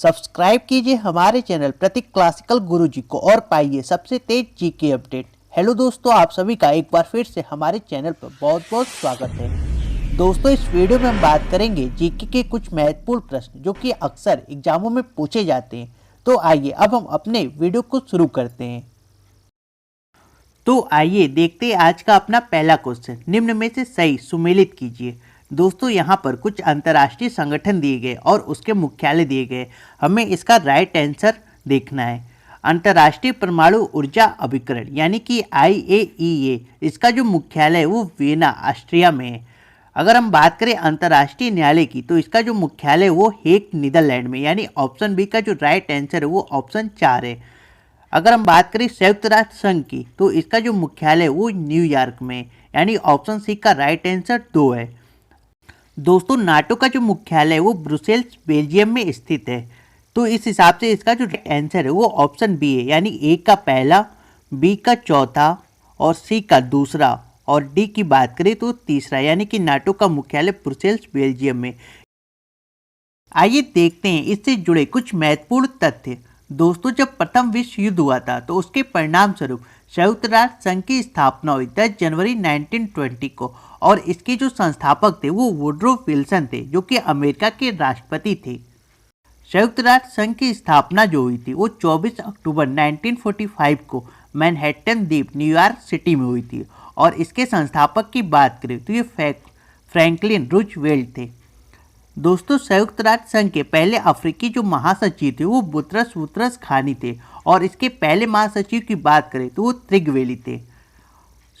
Subscribe कीजिए हमारे channel प्रतीक classical गुरुजी को और पाइए सबसे तेज जीके अपडेट। हेलो दोस्तों, आप सभी का एक बार फिर से हमारे चैनल पर बहुत बहुत स्वागत है। दोस्तों, इस वीडियो में हम बात करेंगे जीके के कुछ महत्वपूर्ण प्रश्न जो कि अक्सर एग्जामों में पूछे जाते हैं। तो आइए अब हम अपने वीडियो को शुरू करते हैं। तो आइए देखते हैं आज का अपना पहला क्वेश्चन। निम्न में से सही सुमेलित कीजिए। दोस्तों, यहाँ पर कुछ अंतर्राष्ट्रीय संगठन दिए गए और उसके मुख्यालय दिए गए। हमें इसका राइट आंसर देखना है। अंतर्राष्ट्रीय परमाणु ऊर्जा अभिकरण यानी कि IAEA, इसका जो मुख्यालय है वो वियना ऑस्ट्रिया में है। अगर हम बात करें अंतर्राष्ट्रीय न्यायालय की, तो इसका जो मुख्यालय है वो हेग नीदरलैंड में, यानी ऑप्शन बी का जो राइट आंसर है वो ऑप्शन 4 है। अगर हम बात करें संयुक्त राष्ट्र संघ की, तो इसका जो मुख्यालय है वो न्यूयॉर्क में, यानी ऑप्शन सी का राइट आंसर 2 है। दोस्तों, नाटो का जो मुख्यालय है वो ब्रुसेल्स बेल्जियम में स्थित है। तो इस हिसाब से इसका जो आंसर है वो ऑप्शन बी है, यानी ए का पहला, बी का चौथा और सी का दूसरा और डी की बात करें तो तीसरा, यानी कि नाटो का मुख्यालय ब्रुसेल्स बेल्जियम में। आइए देखते हैं इससे जुड़े कुछ महत्वपूर्ण तथ्य। दोस्तों, जब प्रथम विश्व युद्ध हुआ था तो उसके परिणाम स्वरूप संयुक्त राष्ट्र संघ की स्थापना हुई 10 जनवरी 1920 को, और इसके जो संस्थापक थे वो वुडरो विल्सन थे, जो कि अमेरिका के राष्ट्रपति थे। संयुक्त राष्ट्र संघ की स्थापना जो हुई थी वो 24 अक्टूबर 1945 को मैनहट्टन द्वीप न्यूयॉर्क सिटी में हुई थी, और इसके संस्थापक की बात करें तो ये फ्रैंकलिन रूजवेल्ट थे। दोस्तों, संयुक्त राष्ट्र संघ के पहले अफ्रीकी जो महासचिव थे वो बुतरस वुतरस खानी थे, और इसके पहले महासचिव की बात करें तो वो त्रिगवेली थे।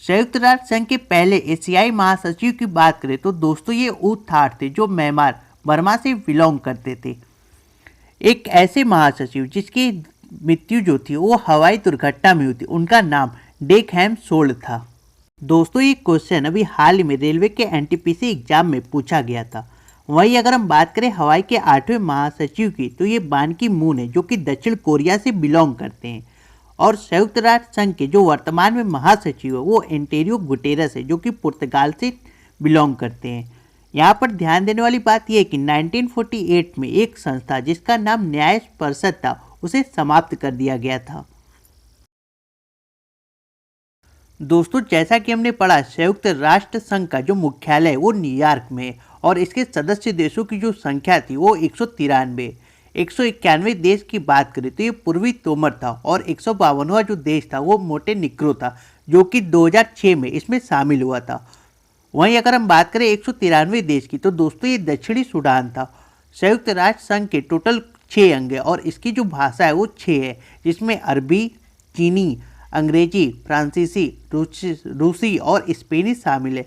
संयुक्त राष्ट्र संघ के पहले एशियाई महासचिव की बात करें तो दोस्तों ये ऊथाट थे, जो म्यांमार बर्मा से बिलोंग करते थे। एक ऐसे महासचिव जिसकी मृत्यु जो थी वो हवाई दुर्घटना में हुई थी, उनका नाम डेक हैमशोल्ड था। दोस्तों, ये क्वेश्चन अभी हाल ही में रेलवे के NTPC एग्जाम में पूछा गया था। वहीं अगर हम बात करें हवाई के 8वें महासचिव की, तो ये बान की मून है, जो कि दक्षिण कोरिया से बिलोंग करते हैं। और संयुक्त राष्ट्र संघ के जो वर्तमान में महासचिव है वो एंटोनियो गुटेरेस है, जो कि पुर्तगाल से बिलोंग करते हैं। यहाँ पर ध्यान देने वाली बात यह है कि 1948 में एक संस्था जिसका नाम न्याय परिषद था उसे समाप्त कर दिया गया था। दोस्तों, जैसा कि हमने पढ़ा, संयुक्त राष्ट्र संघ का जो मुख्यालय है वो न्यूयॉर्क में है, और इसके सदस्य देशों की जो संख्या थी वो 193। 191 देश की बात करें तो ये पूर्वी तोमर था, और 152वां जो देश था वो मोटे निग्रो था, जो कि 2006 में इसमें शामिल हुआ था। वहीं अगर हम बात करें 193 देश की, तो दोस्तों ये दक्षिणी सूडान था। संयुक्त राष्ट्र संघ के टोटल 6 अंग है, और इसकी जो भाषा है वो 6 है, जिसमें अरबी, चीनी, अंग्रेजी, फ्रांसीसी, रूसी और स्पेनिश शामिल है।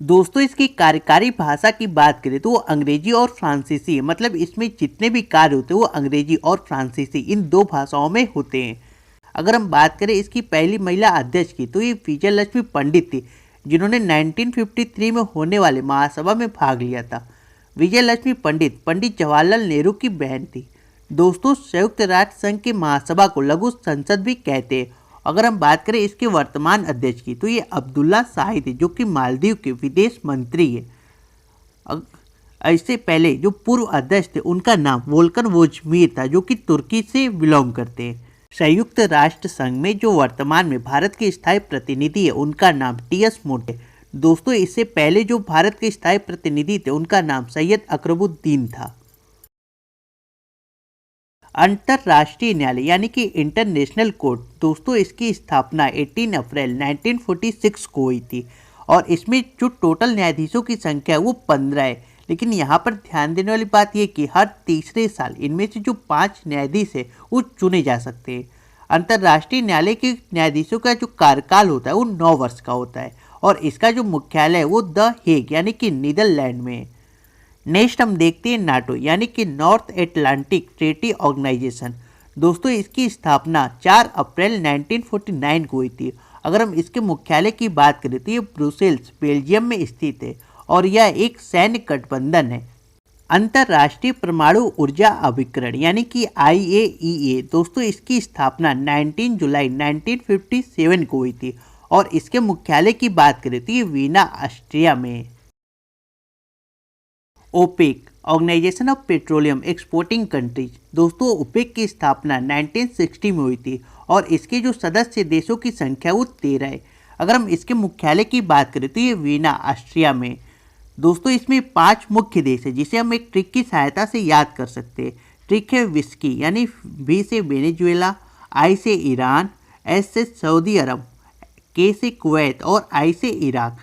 दोस्तों, इसकी कार्यकारी भाषा की बात करें तो वो अंग्रेजी और फ्रांसीसी है, मतलब इसमें जितने भी कार्य होते हैं वो अंग्रेजी और फ्रांसीसी इन 2 भाषाओं में होते हैं। अगर हम बात करें इसकी पहली महिला अध्यक्ष की, तो ये विजयलक्ष्मी पंडित थी, जिन्होंने 1953 में होने वाले महासभा में भाग लिया था। विजयलक्ष्मी पंडित पंडित जवाहरलाल नेहरू की बहन थी। दोस्तों, संयुक्त राष्ट्र संघ के महासभा को लघु संसद भी कहते हैं। अगर हम बात करें इसके वर्तमान अध्यक्ष की, तो ये अब्दुल्ला शाहिद है, जो कि मालदीव के विदेश मंत्री है। इससे पहले जो पूर्व अध्यक्ष थे उनका नाम वोल्कन वोजमीर था, जो कि तुर्की से बिलोंग करते हैं। संयुक्त राष्ट्र संघ में जो वर्तमान में भारत के स्थायी प्रतिनिधि है उनका नाम TS मोट है। दोस्तों, इससे पहले जो भारत के स्थायी प्रतिनिधि थे उनका नाम सैयद अकरबुद्दीन था। अंतर्राष्ट्रीय न्यायालय यानी कि इंटरनेशनल कोर्ट, दोस्तों इसकी स्थापना 18 अप्रैल 1946 को हुई थी, और इसमें जो टोटल न्यायाधीशों की संख्या है वो 15 है। लेकिन यहाँ पर ध्यान देने वाली बात यह कि हर तीसरे साल इनमें से जो 5 न्यायाधीश है वो चुने जा सकते हैं। अंतर्राष्ट्रीय न्यायालय के न्यायाधीशों का जो कार्यकाल होता है वो 9 वर्ष का होता है, और इसका जो मुख्यालय है वो द हेग यानी कि नीदरलैंड में है। नेक्स्ट हम देखते हैं नाटो यानी कि नॉर्थ एटलांटिक ट्रीटी ऑर्गेनाइजेशन। दोस्तों, इसकी स्थापना 4 अप्रैल 1949 को हुई थी। अगर हम इसके मुख्यालय की बात करें तो ये ब्रुसेल्स बेल्जियम में स्थित है, और यह एक सैन्य गठबंधन है। अंतर्राष्ट्रीय परमाणु ऊर्जा अभिकरण यानी कि IAEA, दोस्तों इसकी स्थापना 19 जुलाई 1957 को हुई थी, और इसके मुख्यालय की बात करें तो ये वियना ऑस्ट्रिया में है। OPEC Organization of Petroleum Exporting Countries. दोस्तों ओपेक की स्थापना 1960 में हुई थी और इसके जो सदस्य देशों की संख्या वो 13 है। अगर हम इसके मुख्यालय की बात करें तो ये वीना ऑस्ट्रिया में। दोस्तों इसमें 5 मुख्य देश है जिसे हम एक ट्रिक की सहायता से याद कर सकते हैं। ट्रिक है विस्की, यानी वी से वेनेजुएला, आई से ईरान, एस से सऊदी अरब, के से कुवैत और आई से इराक।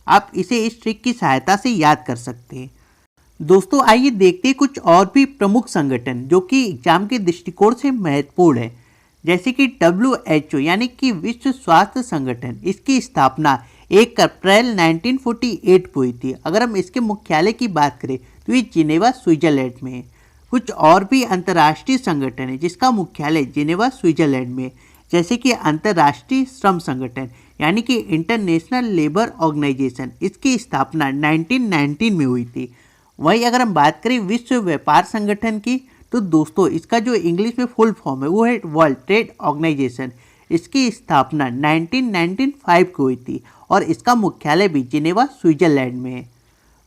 आप इसे इस ट्रिक की सहायता से याद कर सकते हैं। दोस्तों आइए देखते हैं कुछ और भी प्रमुख संगठन जो कि एग्जाम के दृष्टिकोण से महत्वपूर्ण है, जैसे कि WHO यानी कि विश्व स्वास्थ्य संगठन। इसकी स्थापना 1 अप्रैल 1948 को हुई थी। अगर हम इसके मुख्यालय की बात करें तो ये जिनेवा स्विट्जरलैंड में है। कुछ और भी अंतर्राष्ट्रीय संगठन है जिसका मुख्यालय जिनेवा स्विट्जरलैंड में, जैसे कि अंतर्राष्ट्रीय श्रम संगठन यानी कि इंटरनेशनल लेबर ऑर्गेनाइजेशन। इसकी स्थापना 1919 में हुई थी। वहीं अगर हम बात करें विश्व व्यापार संगठन की तो दोस्तों इसका जो इंग्लिश में फुल फॉर्म है वो है वर्ल्ड ट्रेड ऑर्गेनाइजेशन। इसकी स्थापना 1995 को हुई थी और इसका मुख्यालय भी जिनेवा स्विट्जरलैंड में है।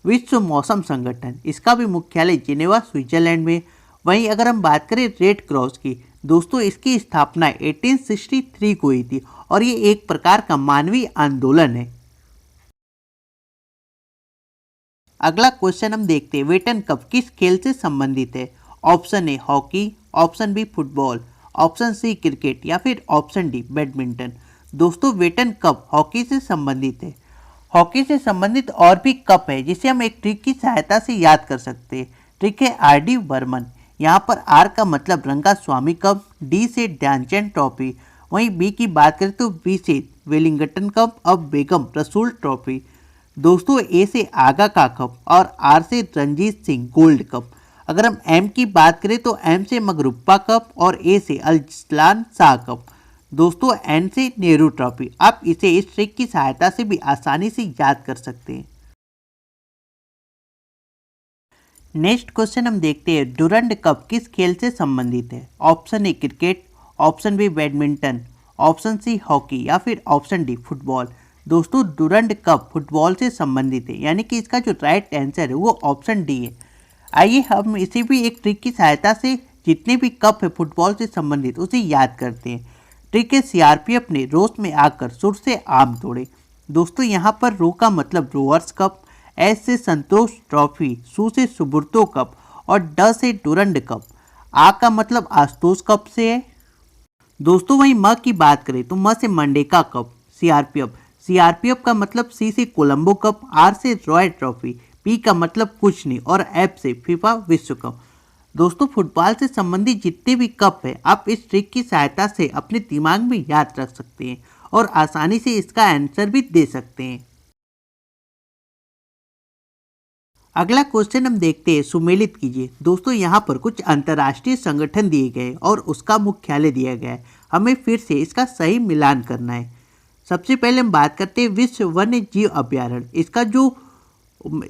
विश्व मौसम संगठन, इसका भी मुख्यालय जिनेवा स्विट्जरलैंड में। वहीं अगर हम बात करें रेड क्रॉस की, दोस्तों इसकी स्थापना 1863 को हुई थी और ये एक प्रकार का मानवीय आंदोलन है। अगला क्वेश्चन हम देखते हैं, वेटन कप किस खेल से संबंधित है? Option A hockey, option B football, option C cricket या फिर ऑप्शन डी बैडमिंटन। दोस्तों वेटन कप हॉकी से संबंधित है। हॉकी से संबंधित और भी कप है जिसे हम एक ट्रिक की सहायता से याद कर सकते हैं। ट्रिक है RD बर्मन। यहाँ पर R का मतलब रंगा स्वामी कप, D से ध्यानचंद ट्रॉफी। वहीं B की बात करें तो B से वेलिंगटन कप अब बेगम रसूल ट्रॉफी। दोस्तों A से आगा का कप और R से रणजीत सिंह गोल्ड कप। अगर हम M की बात करें तो M से मगरुप्पा कप और A से अल्जलान शाह कप। दोस्तों N से नेहरू ट्रॉफी। आप इसे इस ट्रिक की सहायता से भी आसानी से याद कर सकते हैं। नेक्स्ट क्वेश्चन हम देखते हैं, डुरंड कप किस खेल से संबंधित है? Option A cricket, option B badminton, option C hockey या फिर ऑप्शन डी फुटबॉल। दोस्तों डुरंड कप फुटबॉल से संबंधित है, यानी कि इसका जो राइट आंसर है वो ऑप्शन डी है। आइए हम इसे भी एक ट्रिक की सहायता से जितने भी कप है फुटबॉल से संबंधित उसे याद करते हैं। ट्रिक है CRPF ने रोस में आकर सुर से आम तोड़े। दोस्तों यहाँ पर रो का मतलब रोअर्स कप, एस से संतोष ट्रॉफी, सु से सुब्रतो कप और ड से डुरंड कप। आ का मतलब आशुतोष कप से है। दोस्तों वहीं म की बात करें तो म से मंडेका कप, सीआरपीएफ का मतलब सी से कोलंबो कप, आर से रॉय ट्रॉफी, पी का मतलब कुछ नहीं और एफ से फीफा विश्व कप। दोस्तों फुटबॉल से संबंधित जितने भी कप है आप इस ट्रिक की सहायता से अपने दिमाग में याद रख सकते हैं और आसानी से इसका आंसर भी दे सकते हैं। अगला क्वेश्चन हम देखते हैं, सुमेलित कीजिए। दोस्तों यहाँ पर कुछ अंतर्राष्ट्रीय संगठन दिए गए और उसका मुख्यालय दिया गया है। हमें फिर से इसका सही मिलान करना है। सबसे पहले हम बात करते हैं विश्व वन्य जीव अभ्यारण्य।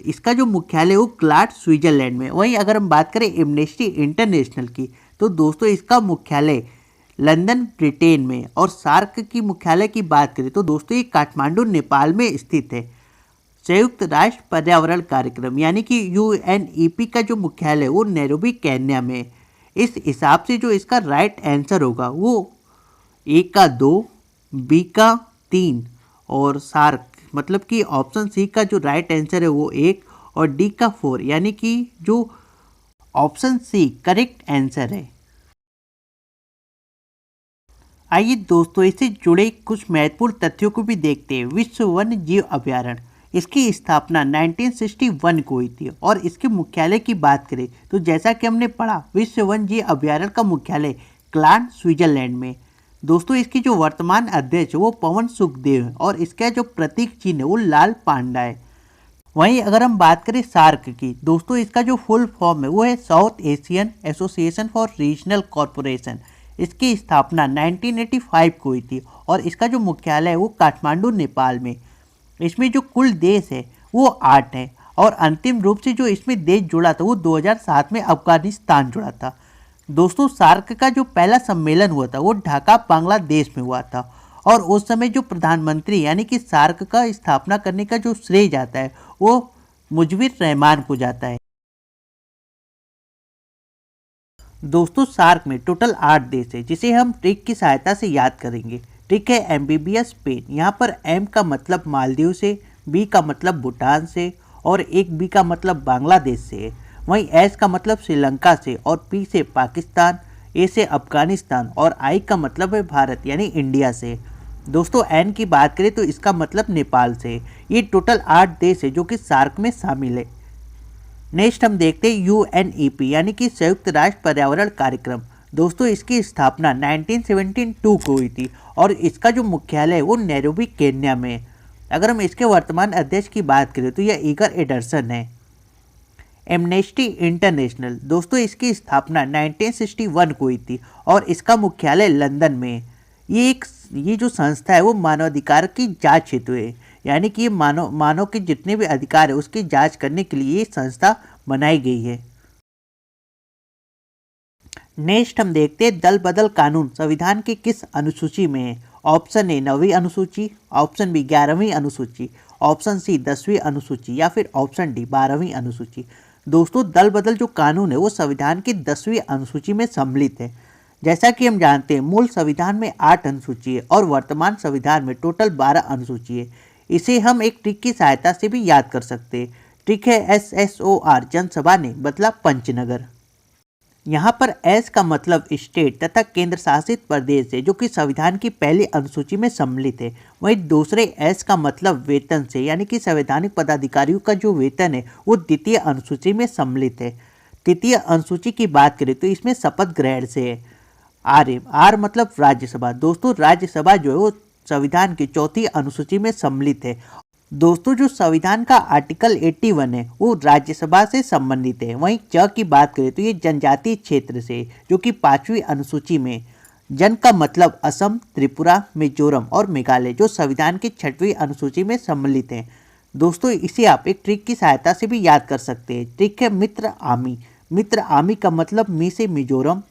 इसका जो मुख्यालय है वो ग्लाड स्विट्जरलैंड में। वहीं अगर हम बात करें एमनेस्टी इंटरनेशनल की तो दोस्तों इसका मुख्यालय लंदन ब्रिटेन में। और सार्क की मुख्यालय की बात करें तो दोस्तों ये काठमांडू नेपाल में स्थित है। संयुक्त राष्ट्र पर्यावरण कार्यक्रम यानी कि UNEP का जो मुख्यालय है वो नैरोबी केन्या में। इस हिसाब से जो इसका राइट आंसर होगा वो ए का 2, बी का 3 और सार्क मतलब कि ऑप्शन सी का जो राइट आंसर है वो 1 और डी का 4, यानी कि जो ऑप्शन सी करेक्ट आंसर है। आइए दोस्तों इससे जुड़े कुछ महत्वपूर्ण तथ्यों को भी देखते हैं। विश्व वन्य जीव अभ्यारण्य, इसकी स्थापना 1961 को हुई थी और इसके मुख्यालय की बात करें तो जैसा कि हमने पढ़ा विश्व वन्य जीव अभ्यारण्य का मुख्यालय ग्लाड स्विट्जरलैंड में। दोस्तों इसकी जो वर्तमान अध्यक्ष है वो पवन सुखदेव है और इसका जो प्रतीक चिन्ह है वो लाल पांडा है। वहीं अगर हम बात करें सार्क की, दोस्तों इसका जो फुल फॉर्म है वो है south Asian association for regional corporation. इसकी स्थापना 1985 को हुई थी और इसका जो मुख्यालय है वो काठमांडू नेपाल में। इसमें जो कुल देश है वो 8 है और अंतिम रूप से जो इसमें देश जुड़ा था वो 2007 में अफगानिस्तान जुड़ा था। दोस्तों सार्क का जो पहला सम्मेलन हुआ था वो ढाका बांग्लादेश में हुआ था और उस समय जो प्रधानमंत्री यानी कि सार्क का स्थापना करने का जो श्रेय जाता है वो मुजबिर रहमान को जाता है। दोस्तों सार्क में टोटल 8 देश है जिसे हम ट्रिक की सहायता से याद करेंगे। ट्रिक है एम्बीबियस पेन। यहाँ पर एम का मतलब मालदीव से, बी का मतलब भूटान से और एक बी का मतलब बांग्लादेश से है। वहीं एस का मतलब श्रीलंका से और पी से पाकिस्तान, ए से अफगानिस्तान और आई का मतलब है भारत यानी इंडिया से। दोस्तों एन की बात करें तो इसका मतलब नेपाल से। ये टोटल 8 देश है जो कि सार्क में शामिल है। नेक्स्ट हम देखते हैं यूएनईपी यानी कि संयुक्त राष्ट्र पर्यावरण कार्यक्रम। दोस्तों इसकी स्थापना 1972 को हुई थी और इसका जो मुख्यालय है वो नैरोबी केन्या में है। अगर हम इसके वर्तमान अध्यक्ष की बात करें तो यह ईगर एडरसन है। एमनेस्टी इंटरनेशनल, दोस्तों इसकी स्थापना 1961 को हुई थी और इसका मुख्यालय लंदन में है। ये जो संस्था है वो मानवाधिकार की जांच हेतु है, यानी कि ये मानव के जितने भी अधिकार है उसकी जांच करने के लिए ये संस्था बनाई गई है। नेक्स्ट हम देखते हैं दल बदल कानून संविधान के किस अनुसूची में है। ऑप्शन ए 9वीं अनुसूची, ऑप्शन बी 11वीं अनुसूची, ऑप्शन सी 10वीं अनुसूची या फिर ऑप्शन डी 12वीं अनुसूची। दोस्तों दल बदल जो कानून है वो संविधान की 10वीं अनुसूची में सम्मिलित है। जैसा कि हम जानते हैं मूल संविधान में 8 अनुसूची है और वर्तमान संविधान में टोटल 12 अनुसूची है। इसे हम एक ट्रिक की सहायता से भी याद कर सकते हैं। ट्रिक है SSOR, जनसभा ने बदला पंचनगर। यहाँ पर एस का मतलब स्टेट तथा केंद्र शासित प्रदेश है जो कि संविधान की पहली अनुसूची में सम्मिलित है। वहीं दूसरे एस का मतलब वेतन से, यानी कि संवैधानिक पदाधिकारियों का जो वेतन है वो द्वितीय अनुसूची में सम्मिलित है। तृतीय अनुसूची की बात करें तो इसमें शपथ ग्रहण से है। आर मतलब राज्यसभा। दोस्तों राज्यसभा जो है वो संविधान की चौथी अनुसूची में सम्मिलित है। दोस्तों जो संविधान का आर्टिकल 81 है वो राज्यसभा से संबंधित है। वहीं च की बात करें तो ये जनजातीय क्षेत्र से जो कि 5वीं अनुसूची में। जन का मतलब असम, त्रिपुरा, मिजोरम और मेघालय जो संविधान की 6वीं अनुसूची में सम्मिलित हैं। दोस्तों इसे आप एक ट्रिक की सहायता से भी याद कर सकते हैं। ट्रिक है मित्र आमी। मित्र आमी का मतलब मी से मिजोरम,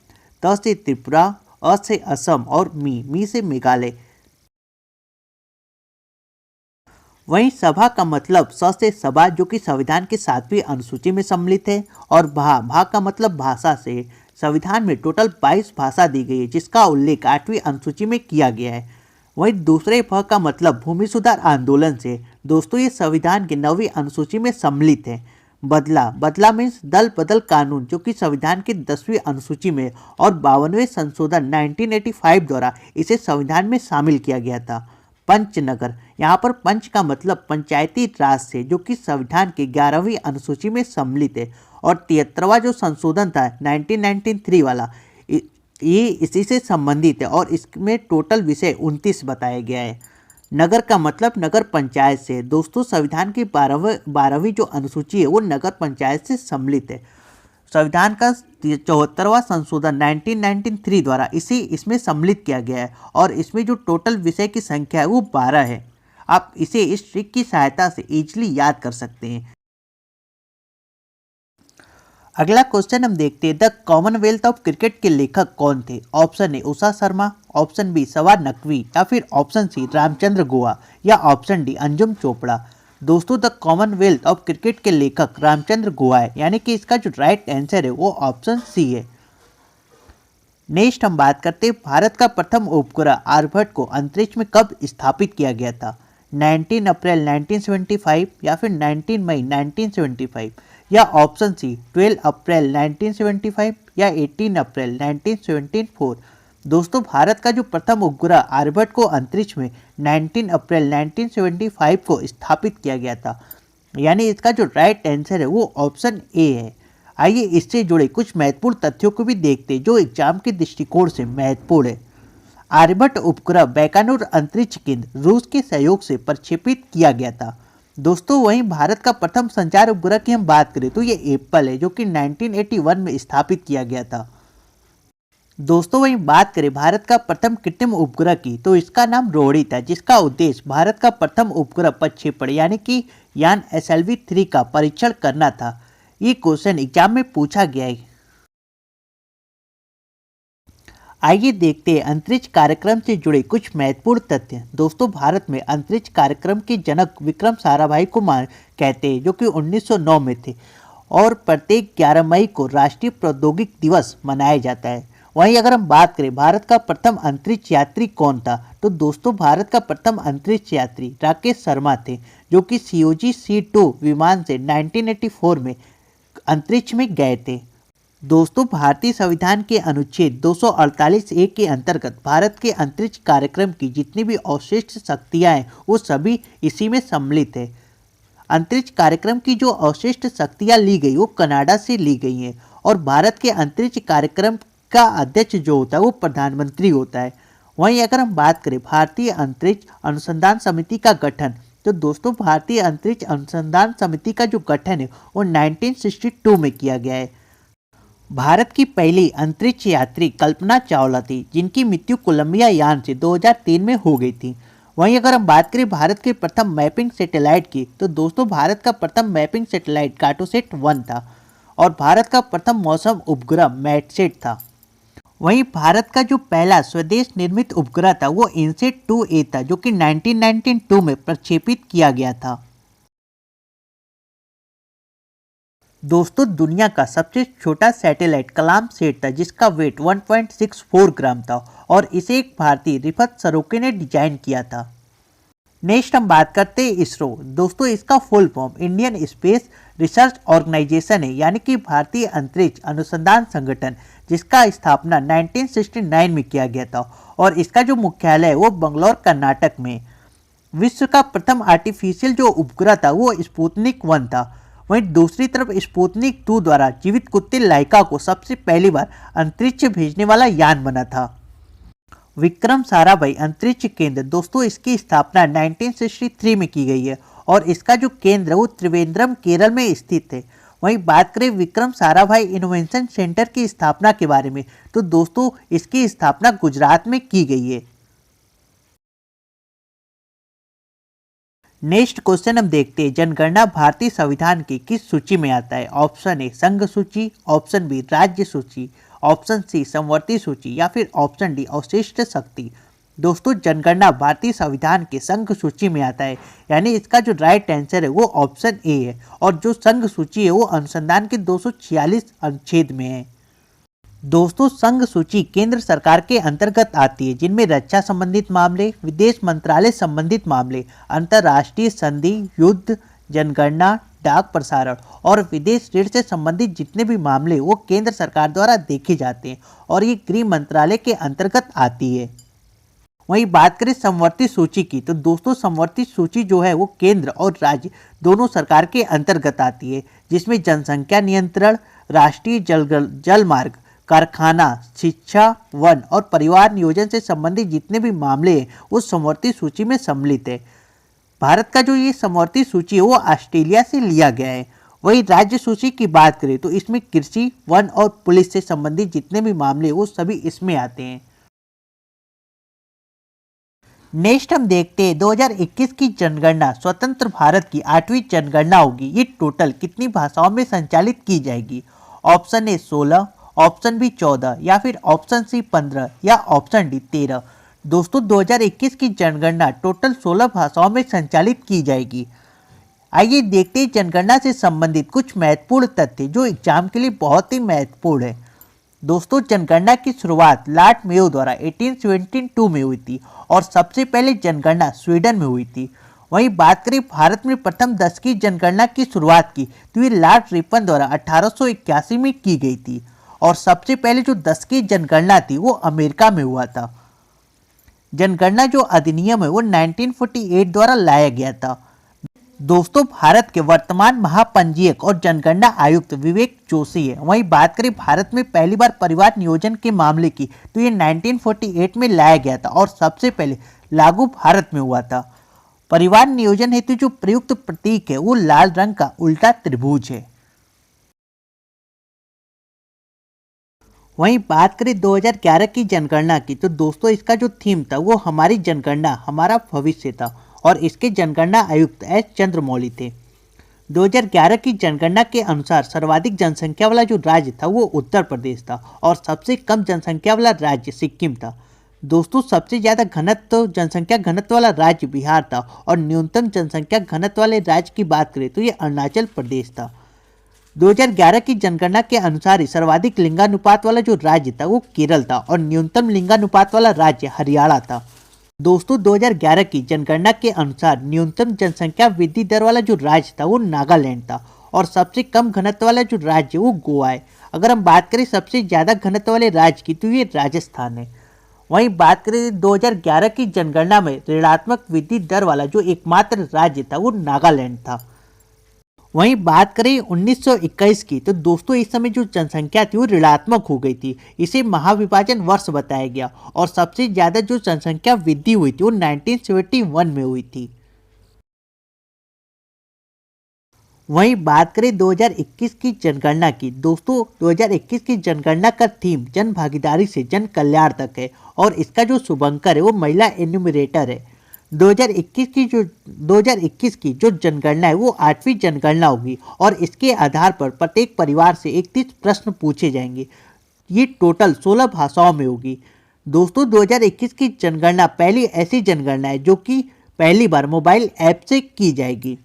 त से त्रिपुरा, अ से असम और मी से मेघालय। वहीं सभा का मतलब स से सभा जो कि संविधान की 7वीं अनुसूची में सम्मिलित है और भा का मतलब भाषा से। संविधान में टोटल 22 भाषा दी गई है जिसका उल्लेख 8वीं अनुसूची में किया गया है। वहीं दूसरे भ का मतलब भूमि सुधार आंदोलन से। दोस्तों ये संविधान की 9वीं अनुसूची में सम्मिलित है। बदला मीन्स दल बदल कानून जो कि संविधान की 10वीं अनुसूची में और 52वें संशोधन 1985 द्वारा इसे संविधान में शामिल किया गया था। पंचनगर, यहाँ पर पंच का मतलब पंचायती राज से जो कि संविधान की 11वीं अनुसूची में सम्मिलित है और 73वां जो संशोधन था 1993 वाला ये इसी से संबंधित है और इसमें टोटल विषय 29 बताया गया है। नगर का मतलब नगर पंचायत से। दोस्तों संविधान की 12वीं जो अनुसूची है वो नगर पंचायत से सम्मिलित है। संविधान का 74वां संशोधन 1993 द्वारा इसमें सम्मिलित किया गया है और इसमें जो टोटल विषय की संख्या है वो 12 है। आप इसे इस ट्रिक की सहायता से इजीली याद कर सकते हैं। अगला क्वेश्चन हम देखते हैं द कॉमनवेल्थ ऑफ क्रिकेट के लेखक कौन थे। Option A Usha Sharma, option B Sawar Naqvi या फिर ऑप्शन सी रामचंद्र गोवा या ऑप्शन डी अंजुम चोपड़ा। दोस्तों द कॉमनवेल्थ ऑफ क्रिकेट के लेखक रामचंद्र गोवा है, यानी कि इसका जो राइट आंसर है वो ऑप्शन सी है। नेक्स्ट हम बात करते हैं भारत का प्रथम उपग्रह आर्यभट्ट को अंतरिक्ष में कब स्थापित किया गया था। 19 अप्रैल 1975 या फिर 19 मई 1975 या ऑप्शन सी 12 अप्रैल 1975 या 18 अप्रैल 1974। दोस्तों भारत का जो प्रथम उपग्रह आर्यभट्ट को अंतरिक्ष में 19 अप्रैल 1975 को स्थापित किया गया था, यानी इसका जो राइट आंसर है वो ऑप्शन ए है। आइए इससे जुड़े कुछ महत्वपूर्ण तथ्यों को भी देखते हैं जो एग्जाम के दृष्टिकोण से महत्वपूर्ण है। आर्यभट्ट उपग्रह बैकानूर अंतरिक्ष केंद्र रूस के सहयोग से प्रक्षेपित किया गया था। दोस्तों वहीं भारत का प्रथम संचार उपग्रह की हम बात करें तो ये एप्पल है जो कि 1981 में स्थापित किया गया था। दोस्तों वहीं बात करें भारत का प्रथम कृत्रिम उपग्रह की तो इसका नाम रोहिणी था, जिसका उद्देश्य भारत का प्रथम उपग्रह प्रक्षेपण यानी कि यान SLV-3 का परीक्षण करना था। ये क्वेश्चन एग्जाम में पूछा गया है। आइए देखते हैं अंतरिक्ष कार्यक्रम से जुड़े कुछ महत्वपूर्ण तथ्य। दोस्तों भारत में अंतरिक्ष कार्यक्रम के जनक विक्रम साराभाई को कहते हैं जो कि 1909 में थे और प्रत्येक 11 मई को राष्ट्रीय प्रौद्योगिकी दिवस मनाया जाता है। वहीं अगर हम बात करें भारत का प्रथम अंतरिक्ष यात्री कौन था, तो दोस्तों भारत का प्रथम अंतरिक्ष यात्री राकेश शर्मा थे, जो कि COG-C2 विमान से 1984 में अंतरिक्ष में गए थे। दोस्तों भारतीय संविधान के अनुच्छेद 248A के अंतर्गत भारत के अंतरिक्ष कार्यक्रम की जितनी भी अवशिष्ट शक्तियां हैं वो सभी इसी में सम्मिलित है। अंतरिक्ष कार्यक्रम की जो अवशिष्ट शक्तियां ली गई वो कनाडा से ली गई हैं और भारत के अंतरिक्ष कार्यक्रम का अध्यक्ष जो होता है वो प्रधानमंत्री होता है। वहीं अगर हम बात करें भारतीय अंतरिक्ष अनुसंधान समिति का गठन, तो दोस्तों भारतीय अंतरिक्ष अनुसंधान समिति का जो गठन है वो 1962 में किया गया है। भारत की पहली अंतरिक्ष यात्री कल्पना चावला थी, जिनकी मृत्यु कोलंबिया यान से 2003 में हो गई थी। वहीं अगर हम बात करें भारत के प्रथम मैपिंग सैटेलाइट की, तो दोस्तों भारत का प्रथम मैपिंग सैटेलाइट कार्टोसैट 1 था और भारत का प्रथम मौसम उपग्रह मैटसेट था। वहीं भारत का जो पहला स्वदेश निर्मित उपग्रह था वो इनसेट 2A था, जो कि 1992 में प्रक्षेपित किया गया था। दोस्तों दुनिया का सबसे छोटा सैटेलाइट कलाम सेट था, जिसका वेट 1.64 ग्राम था और इसे एक भारतीय रिफत सरोके ने डिजाइन किया था। नेक्स्ट हम बात करते हैं इसरो। दोस्तों इसका full form Indian Space Research Organisation है, यानी कि भारतीय अंतरिक्ष अनुसंधान संगठन, जिसका स्थापना 1969 में किया गया था और इसका जो मुख्यालय है वो बंगलौर कर्नाटक में। विश्व का प्रथम आर्टिफिशियल जो उपग्रह था वो स्पुतनिक 1 था। वहीं दूसरी तरफ स्पुतनिक 2 द्वारा जीवित कुत्ते लाइका को सबसे पहली बार अंतरिक्ष भेजने वाला यान बना था। विक्रम साराभाई अंतरिक्ष केंद्र, दोस्तों इसकी स्थापना 1963 में की गई है और इसका जो केंद्र है वो त्रिवेंद्रम केरल में स्थित है। वहीं बात करें विक्रम साराभाई इनोवेशन सेंटर की स्थापना के बारे में, तो दोस्तों इसकी स्थापना गुजरात में की गई है। नेक्स्ट क्वेश्चन हम देखते हैं, जनगणना भारतीय संविधान की किस सूची में आता है? ऑप्शन ए संघ सूची, ऑप्शन बी राज्य सूची, ऑप्शन सी समवर्ती सूची या फिर ऑप्शन डी अवशिष्ट शक्ति। दोस्तों जनगणना भारतीय संविधान के संघ सूची में आता है, यानी इसका जो राइट आंसर है वो ऑप्शन ए है और जो संघ सूची है वो अनुसंधान के 246 अनुच्छेद में है। दोस्तों संघ सूची केंद्र सरकार के अंतर्गत आती है, जिनमें रक्षा संबंधित मामले, विदेश मंत्रालय संबंधित मामले, अंतर्राष्ट्रीय संधि, युद्ध, जनगणना, डाक प्रसारण और विदेश ऋण से संबंधित जितने भी मामले वो केंद्र सरकार द्वारा देखे जाते हैं और ये गृह मंत्रालय के अंतर्गत आती है। वहीं बात करें समवर्ती सूची की, तो दोस्तों समवर्ती सूची जो है वो केंद्र और राज्य दोनों सरकार के अंतर्गत आती है, जिसमें जनसंख्या नियंत्रण, राष्ट्रीय जल मार्ग, कारखाना, शिक्षा, वन और परिवार नियोजन से संबंधित जितने भी मामले हैं वो समवर्ती सूची में सम्मिलित है। भारत का जो ये समवर्ती सूची है वो ऑस्ट्रेलिया से लिया गया है। वही राज्य सूची की बात करें तो इसमें कृषि, वन और पुलिस से संबंधित जितने भी मामले वो सभी इसमें आते हैं। नेक्स्ट हम देखते हैं 2021 की जनगणना स्वतंत्र भारत की 8वीं जनगणना होगी। ये टोटल कितनी भाषाओं में संचालित की जाएगी? ऑप्शन ए 16, ऑप्शन बी 14 या फिर ऑप्शन सी 15 या ऑप्शन डी 13। दोस्तों 2021 की जनगणना टोटल 16 भाषाओं में संचालित की जाएगी। आइए देखते हैं जनगणना से संबंधित कुछ महत्वपूर्ण तथ्य जो एग्जाम के लिए बहुत ही महत्वपूर्ण है। दोस्तों जनगणना की शुरुआत लॉर्ड मेयो द्वारा 1872 में हुई थी और सबसे पहले जनगणना स्वीडन में हुई थी। वहीं बात करें भारत में प्रथम दशकीय जनगणना की शुरुआत की तो ये लॉर्ड रिपन द्वारा 1881 में की गई थी और सबसे पहले जो दशकीय जनगणना थी वो अमेरिका में हुआ था। जनगणना जो अधिनियम है वो 1948 द्वारा लाया गया था। दोस्तों भारत के वर्तमान महापंजीयक और जनगणना आयुक्त विवेक जोशी है। वहीं बात करें भारत में पहली बार परिवार नियोजन के मामले की तो ये 1948 में लाया गया था और सबसे पहले लागू भारत में हुआ था। परिवार नियोजन हेतु जो प्रयुक्त प्रतीक है वो लाल रंग का उल्टा त्रिभुज है। वहीं बात करें 2011 की जनगणना की तो दोस्तों इसका जो थीम था वो हमारी जनगणना हमारा भविष्य था और इसके जनगणना आयुक्त एस चंद्रमौली थे। 2011 की जनगणना के अनुसार सर्वाधिक जनसंख्या वाला जो राज्य था वो उत्तर प्रदेश था और सबसे कम जनसंख्या वाला राज्य सिक्किम था। दोस्तों सबसे ज़्यादा जनसंख्या घनत्व वाला राज्य बिहार था और न्यूनतम जनसंख्या घनत्व वाले राज्य की बात करें तो ये अरुणाचल प्रदेश था। 2011 की जनगणना के अनुसार ही सर्वाधिक लिंगानुपात वाला जो राज्य था वो केरल था और न्यूनतम लिंगानुपात वाला राज्य हरियाणा था। दोस्तों 2011 की जनगणना के अनुसार न्यूनतम जनसंख्या वृद्धि दर वाला जो राज्य था वो नागालैंड था और सबसे कम घनत्व वाला जो राज्य वो गोवा है। अगर हम बात करें सबसे ज्यादा घनत्व वाले राज्य की तो ये राजस्थान है। वहीं बात करें 2011 की जनगणना में ऋणात्मक वृद्धि दर वाला जो एकमात्र राज्य था वो नागालैंड था। वहीं बात करें 1921 की तो दोस्तों इस समय जो जनसंख्या थी वो ऋणात्मक हो गई थी। इसे महाविभाजन वर्ष बताया गया और सबसे ज्यादा जो जनसंख्या वृद्धि हुई थी वो 1971 में हुई थी। वहीं बात करें 2021 की जनगणना की, दोस्तों 2021 की जनगणना का थीम जन भागीदारी से जन कल्याण तक है और इसका जो शुभंकर है वो महिला एन्यूमरेटर है। 2021 की जो जनगणना है वो 8वीं जनगणना होगी और इसके आधार पर प्रत्येक परिवार से 31 प्रश्न पूछे जाएंगे। ये टोटल 16 भाषाओं में होगी। दोस्तों 2021 की जनगणना पहली ऐसी जनगणना है जो कि पहली बार मोबाइल ऐप से की जाएगी।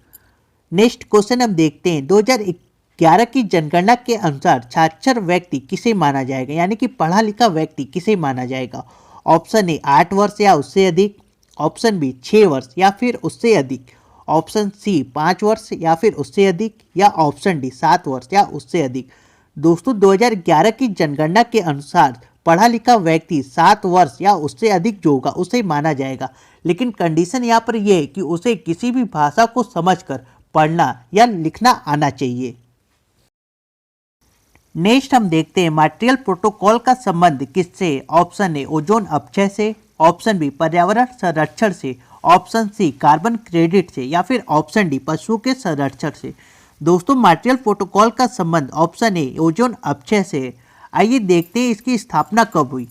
नेक्स्ट क्वेश्चन हम देखते हैं 2011 की जनगणना के अनुसार साक्षर व्यक्ति किसे माना जाएगा, यानी कि पढ़ा लिखा व्यक्ति किसे माना जाएगा। ऑप्शन ए 8 वर्ष या उससे अधिक, ऑप्शन बी 6 वर्ष या फिर उससे अधिक, ऑप्शन सी 5 वर्ष या फिर उससे अधिक या ऑप्शन डी 7 वर्ष या उससे अधिक। दोस्तों 2011 की जनगणना के अनुसार पढ़ा लिखा व्यक्ति 7 वर्ष या उससे अधिक जो होगा उसे माना जाएगा, लेकिन कंडीशन यहाँ पर यह है कि उसे किसी भी भाषा को समझकर पढ़ना या लिखना आना चाहिए। नेक्स्ट हम देखते हैं मॉन्ट्रियल प्रोटोकॉल का संबंध किससे। ऑप्शन ए ओजोन अपक्षय से, ऑप्शन बी पर्यावरण संरक्षण से, ऑप्शन सी कार्बन क्रेडिट से या फिर ऑप्शन डी पशुओं के संरक्षण से। दोस्तों मॉन्ट्रियल प्रोटोकॉल का संबंध ऑप्शन ए ओजोन अपक्षय से। आइए देखते हैं इसकी स्थापना कब हुई।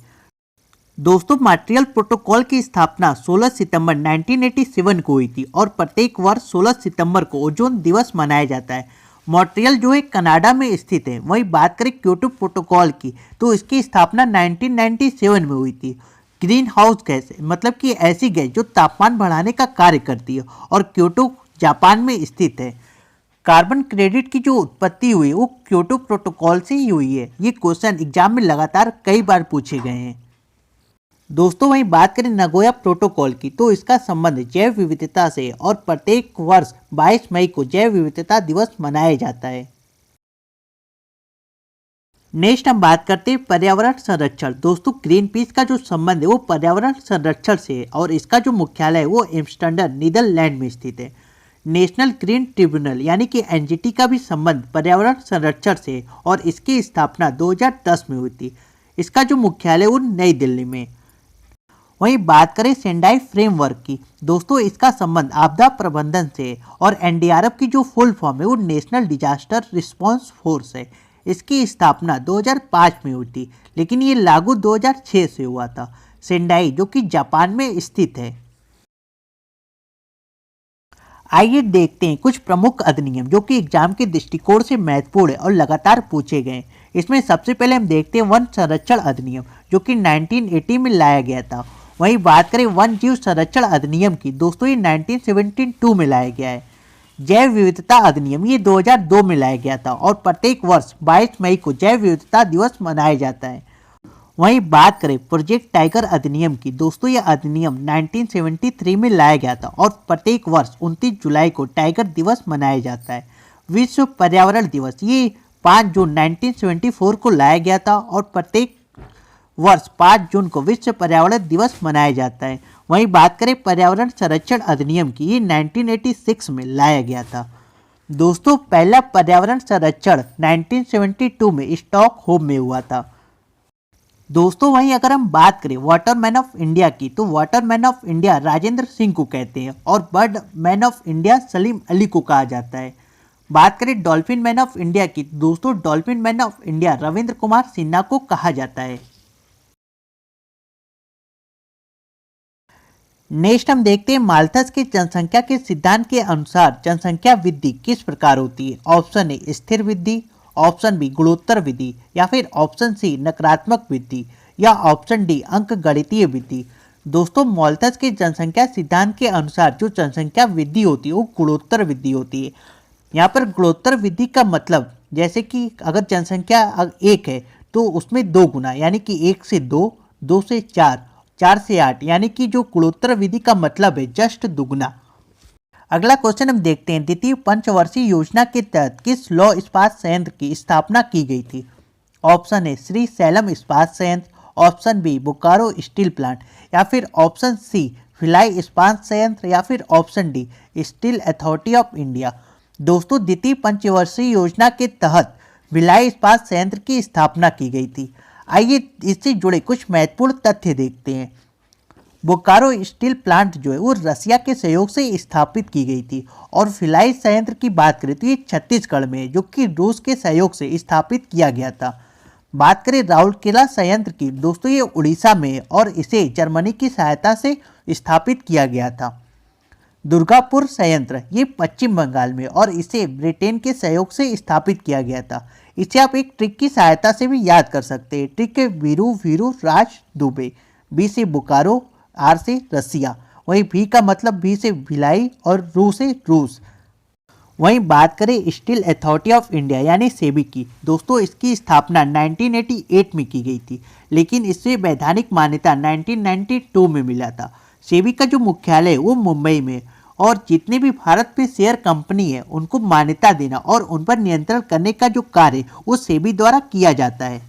दोस्तों मॉन्ट्रियल प्रोटोकॉल की स्थापना 16 सितंबर 1987 को हुई थी और प्रत्येक वर्ष 16 सितंबर को ओजोन दिवस मनाया जाता है। मॉन्ट्रियल जो है कनाडा में स्थित है। वहीं बात करें क्योटो प्रोटोकॉल की तो इसकी स्थापना 1997 में हुई थी। ग्रीन हाउस गैस मतलब कि ऐसी गैस जो तापमान बढ़ाने का कार्य करती है और क्योटो जापान में स्थित है। कार्बन क्रेडिट की जो उत्पत्ति हुई वो क्योटो प्रोटोकॉल से ही हुई है। ये क्वेश्चन एग्जाम में लगातार कई बार पूछे गए हैं। दोस्तों वहीं बात करें नगोया प्रोटोकॉल की तो इसका संबंध जैव विविधता से और प्रत्येक वर्ष 22 मई को जैव विविधता दिवस मनाया जाता है। नेक्स्ट हम बात करते हैं पर्यावरण संरक्षण। दोस्तों ग्रीन पीस का जो संबंध है वो पर्यावरण संरक्षण से है और इसका जो मुख्यालय है वो एम्स्टर्डम नीदरलैंड में स्थित है। नेशनल ग्रीन ट्रिब्यूनल यानी कि एनजीटी का भी संबंध पर्यावरण संरक्षण से और इसकी स्थापना 2010 में हुई थी। इसका जो मुख्यालय वो नई दिल्ली में। वहीं बात करें सेंडाई फ्रेमवर्क की, दोस्तों इसका संबंध आपदा प्रबंधन से और एनडीआरएफ की जो फुल फॉर्म है वो नेशनल डिजास्टर रिस्पांस फोर्स है। इसकी स्थापना 2005 में हुई थी, लेकिन ये लागू 2006 से हुआ था। सेंडाई जो कि जापान में स्थित है। आइए देखते हैं कुछ प्रमुख अधिनियम जो कि एग्जाम के दृष्टिकोण से महत्वपूर्ण है और लगातार पूछे गए। इसमें सबसे पहले हम देखते हैं वन संरक्षण अधिनियम जो कि 1980 में लाया गया था। वहीं बात करें वन जीव संरक्षण अधिनियम की, दोस्तों ये 1972 में लाया गया है। जैव विविधता अधिनियम ये 2002 में लाया गया था और प्रत्येक वर्ष 22 मई को जैव विविधता दिवस मनाया जाता है। वहीं बात करें प्रोजेक्ट टाइगर अधिनियम की, दोस्तों यह अधिनियम 1973 में लाया गया था और प्रत्येक वर्ष 29 जुलाई को टाइगर दिवस मनाया जाता है। विश्व पर्यावरण दिवस ये 5 जून 1974 को लाया गया था और प्रत्येक वर्ष 5 जून को विश्व पर्यावरण दिवस मनाया जाता है। वहीं बात करें पर्यावरण संरक्षण अधिनियम की, ये 1986 में लाया गया था। दोस्तों पहला पर्यावरण संरक्षण 1972 में स्टॉकहोम में हुआ था। दोस्तों वहीं अगर हम बात करें वाटरमैन ऑफ इंडिया की, तो Waterman of India Rajendra Singh को कहते हैं और bird man of India Salim Ali को कहा जाता है। बात करें डॉल्फिन मैन ऑफ इंडिया की, दोस्तों dolphin man of India Ravindra Kumar Sinha को कहा जाता है। नेक्स्ट हम देखते हैं माल्थस के जनसंख्या के सिद्धांत के अनुसार जनसंख्या वृद्धि किस प्रकार होती है। ऑप्शन ए स्थिर वृद्धि, ऑप्शन बी गुणोत्तर वृद्धि या फिर ऑप्शन सी नकारात्मक वृद्धि या ऑप्शन डी अंक गणितीय वृद्धि। दोस्तों माल्थस के जनसंख्या सिद्धांत के अनुसार जो जनसंख्या वृद्धि होती है वो गुणोत्तर वृद्धि होती है। यहाँ पर गुणोत्तर वृद्धि का मतलब जैसे कि अगर जनसंख्या 1 है तो उसमें 2 गुना, यानी कि 1 से 2, 2 से 4, 4 से 8, यानी कि जो गुणोत्तर विधि का मतलब है जस्ट दुगुना। अगला क्वेश्चन हम देखते हैं, द्वितीय पंचवर्षीय योजना के तहत किस लौह इस्पात संयंत्र की स्थापना की गई थी? ऑप्शन ए श्री सैलम इस्पात संयंत्र, option B Bokaro steel plant, या फिर ऑप्शन सी भिलाई इस्पात संयंत्र, या फिर option D Steel Authority of India. दोस्तों, द्वितीय पंचवर्षीय योजना के तहत भिलाई इस्पात संयंत्र की स्थापना की गई थी। आइए इससे जुड़े कुछ महत्वपूर्ण तथ्य देखते हैं। बोकारो स्टील प्लांट जो है वो रसिया के सहयोग से स्थापित की गई थी, और भिलाई संयंत्र की बात करें तो ये छत्तीसगढ़ में है, जो कि रूस के सहयोग से स्थापित किया गया था। बात करें राउरकेला संयंत्र की, दोस्तों ये उड़ीसा में है और इसे जर्मनी की सहायता से स्थापित किया गया था। दुर्गापुर संयंत्र ये पश्चिम बंगाल में, और इसे ब्रिटेन के सहयोग से स्थापित किया गया था। इसे आप एक ट्रिक की सहायता से भी याद कर सकते हैं। ट्रिक है वीरू वीरू राज दुबे, बी से बोकारो, आर से रसिया, वहीं भी का मतलब भी से भिलाई और रू से रूस। वहीं बात करें स्टील अथॉरिटी ऑफ इंडिया यानी सेबी की, दोस्तों इसकी स्थापना 1988 में की गई थी, लेकिन इससे वैधानिक मान्यता 1992 में मिला था। सेबी का जो मुख्यालय है वो मुंबई में, और जितने भी भारत में शेयर कंपनी है उनको मान्यता देना और उन पर नियंत्रण करने का जो कार्य वो सेबी द्वारा किया जाता है।